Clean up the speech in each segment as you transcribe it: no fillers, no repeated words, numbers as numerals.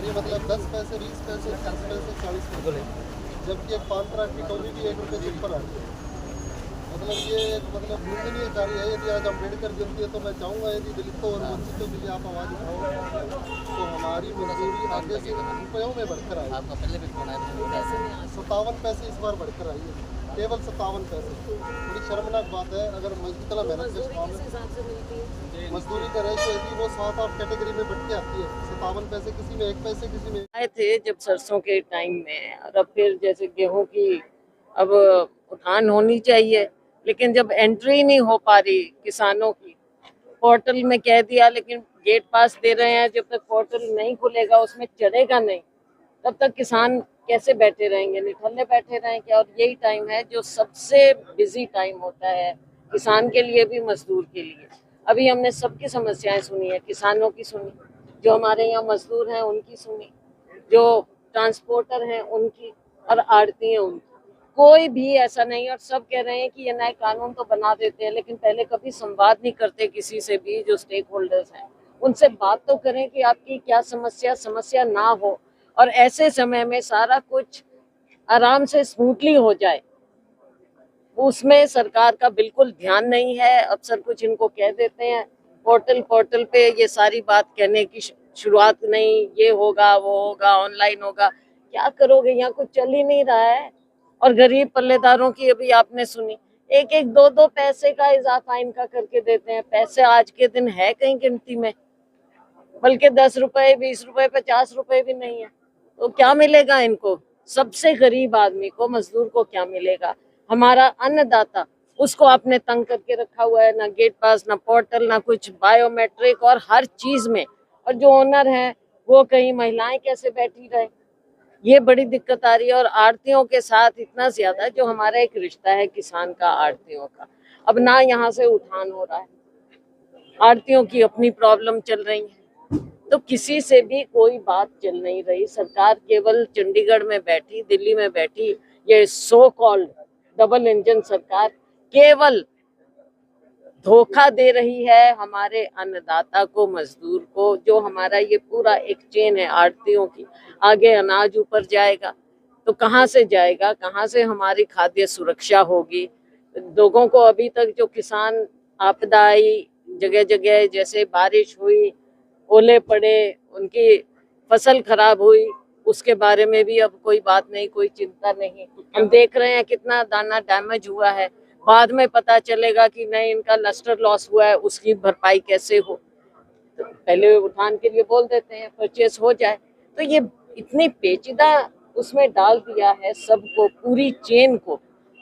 ये मतलब 10 पैसे 20 पैसे 30 पैसे 40 पैसे, जबकि एक 5 तरह की टोपी भी 1 रुपये से ऊपर आती है। मतलब ये एक मतलब निंदनीय कार्य है। यदि आज अम्बेडकर जयंती है तो मैं चाहूँगा यदि दलितों और वंचितों के लिए आप आवाज़ उठाओ तो हमारी मजदूरी आगे से रुपयों में बढ़कर आई। आपका पहले भी फोन आया 57 पैसे इस बार बढ़कर आई है, केवल 57 पैसे। बड़ी शर्मनाक बात है। अगर इतना मेहनत से काम है, मजदूरी का रेशो यदि वो 7-8 कैटेगरी में बढ़ के आती है, 57 पैसे किसी में 1 पैसे किसी में आए थे जब सरसों के टाइम में, और अब फिर जैसे गेहूं की अब उठान होनी चाहिए, लेकिन जब एंट्री नहीं हो पा रही किसानों की, पोर्टल में कह दिया लेकिन गेट पास दे रहे हैं, जब तक पोर्टल नहीं खुलेगा उसमें चढ़ेगा नहीं, तब तक किसान कैसे बैठे रहेंगे, निठल्ले बैठे रहेंगे। और यही टाइम है जो सबसे बिजी टाइम होता है किसान के लिए भी, मजदूर के लिए। अभी हमने सबकी समस्याएं सुनी है, किसानों की सुनी, जो हमारे यहाँ मजदूर हैं उनकी सुनी, जो ट्रांसपोर्टर हैं उनकी, और आड़ती हैं उनकी। कोई भी ऐसा नहीं। और सब कह रहे हैं कि ये नए कानून तो बना देते हैं, लेकिन पहले कभी संवाद नहीं करते किसी से भी। जो स्टेक होल्डर्स हैं उनसे बात तो करें कि आपकी क्या समस्या ना हो, और ऐसे समय में सारा कुछ आराम से स्मूथली हो जाए, उसमें सरकार का बिल्कुल ध्यान नहीं है। अफसर कुछ इनको कह देते हैं, पोर्टल पे ये सारी बात कहने की शुरुआत नहीं, ये होगा वो होगा ऑनलाइन होगा। क्या करोगे, यहाँ कुछ चल ही नहीं रहा है। और गरीब पल्लेदारों की अभी आपने सुनी, 1-1 2-2 पैसे का इजाफा इनका करके देते हैं। पैसे आज के दिन है कहीं गिनती में, बल्कि 10 रुपए 20 रुपए 50 रुपए भी नहीं है। तो क्या मिलेगा इनको? सबसे गरीब आदमी को, मजदूर को क्या मिलेगा? हमारा अन्नदाता, उसको आपने तंग करके रखा हुआ है, ना गेट पास, ना पोर्टल, ना कुछ बायोमेट्रिक, और हर चीज में। और जो ओनर है वो कहीं महिलाएं कैसे बैठी रहे, ये बड़ी दिक्कत आ रही है। और आड़तियों के साथ इतना ज्यादा, जो हमारा एक रिश्ता है किसान का आड़तियों का, अब ना यहाँ से उठान हो रहा है, आड़तियों की अपनी प्रॉब्लम चल रही है, तो किसी से भी कोई बात चल नहीं रही। सरकार केवल चंडीगढ़ में बैठी, दिल्ली में बैठी, ये सो कॉल्ड डबल इंजन सरकार केवल धोखा दे रही है हमारे अन्नदाता को, मजदूर को। जो हमारा ये पूरा एक चेन है आड़तियों की, आगे अनाज ऊपर जाएगा तो कहाँ से जाएगा, कहाँ से हमारी खाद्य सुरक्षा होगी? लोगों को अभी तक जो किसान आपदा आई, जगह जगह जैसे बारिश हुई, ओले पड़े, उनकी फसल खराब हुई, उसके बारे में भी अब कोई बात नहीं, कोई चिंता नहीं। हम देख रहे हैं कितना दाना डैमेज हुआ है, बाद में पता चलेगा कि नहीं इनका लस्टर लॉस हुआ है, उसकी भरपाई कैसे हो। तो पहले उठान के लिए बोल देते हैं, परचेस हो जाए। तो ये इतनी पेचीदा उसमें डाल दिया है सबको, पूरी चेन को।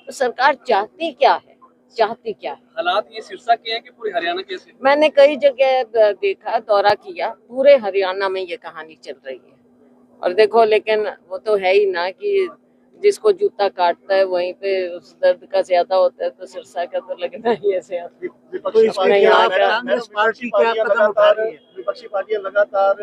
तो सरकार चाहती क्या है, चाहती क्या है? हालात ये सिरसा के हैं कि पूरे हरियाणा के? मैंने कई जगह देखा, दौरा किया, पूरे हरियाणा में ये कहानी चल रही है। और देखो, लेकिन वो तो है ही ना कि जिसको जूता काटता है वहीं पे उस दर्द का ज्यादा होता है, तो सिरसा का तो लगना ही ऐसे। विपक्षी पार्टियां लगातार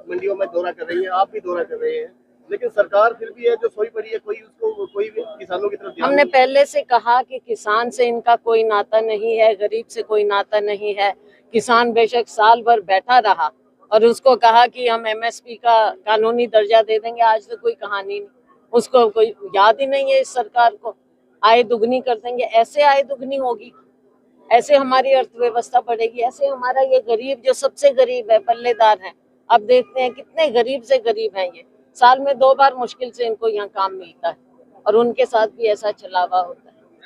मंडियों में दौरा कर रही हैं, आप भी दौरा कर रहे हैं, लेकिन सरकार फिर भी है जो सोई पड़ी है, कोई भी किसानों की तरफ ध्यान हमने नहीं। पहले से कहा कि किसान से इनका कोई नाता नहीं है, गरीब से कोई नाता नहीं है। किसान बेशक साल भर बैठा रहा और उसको कहा कि हम एमएसपी का कानूनी दर्जा दे देंगे, आज तो कोई कहानी नहीं, उसको कोई याद ही नहीं है। इस सरकार को आय दुगनी कर देंगे, ऐसे आय दुगनी होगी, ऐसे हमारी अर्थव्यवस्था बढ़ेगी, ऐसे हमारा ये गरीब, जो सबसे गरीब है, पल्लेदार है, अब देखते हैं कितने गरीब से गरीब हैं ये, साल में 2 बार मुश्किल से इनको यहाँ काम मिलता है, और उनके साथ भी ऐसा छलावा होता है।